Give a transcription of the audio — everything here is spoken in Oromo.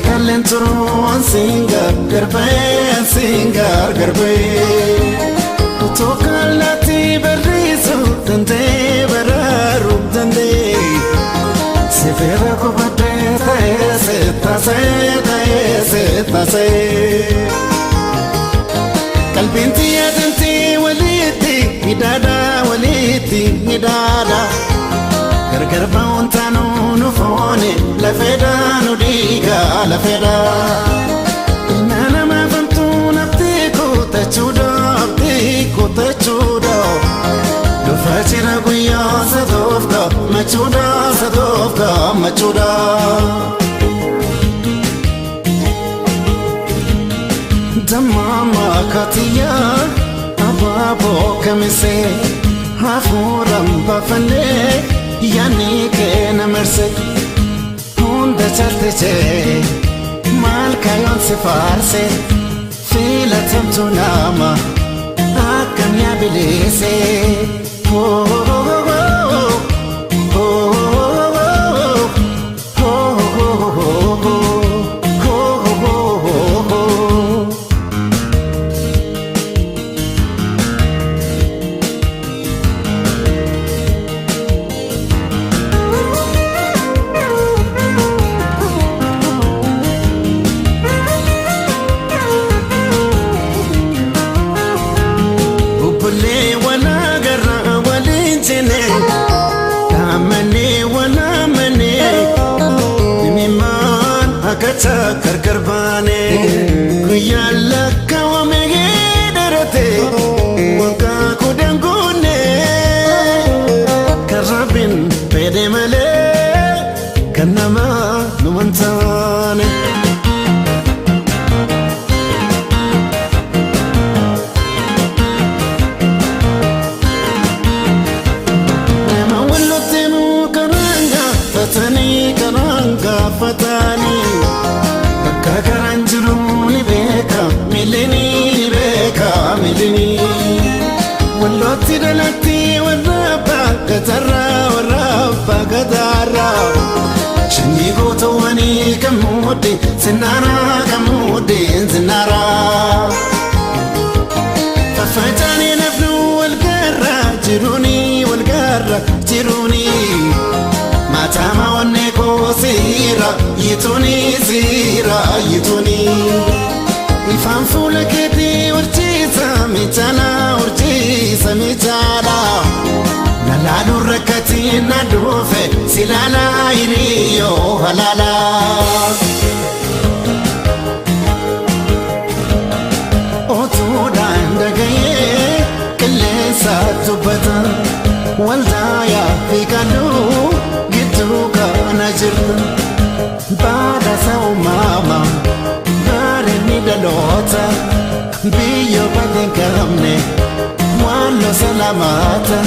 Kalentron singer garbe Tokalati berisu dante beraru dante Sefera ko bate tase Kalbinti adanti waliti midada Garba ontano no fone la feda no diga la feda Nana ma fantuna ptiko tachuda Do facira guya sadofka machuda Damama katiya ababo kamise hafuram bafane Yani ke namerse Honda chalte mal kayon se farse Fila tamtu nama Akam ya bilese Karkarbane kuyalla kawame derate wanka kudangune karabin pedemale kanama numantane Nema wallotemu karanga fatani Kakaranjuruni beka milini Walloti dalati warraba gadara Shingi goto wani kamudi zinara Fafajani nafnu walgarra jiruni Matama wanne ko sira yituni Ifan fula keti urchisa mitala Naladu rakati nadufe silala iriyo halala Otuda ndagaye kilesa tubata Waldaya fikanu gituka najirta Bada sao mama Bare ni dalota Biyo baden kamne Walo salamata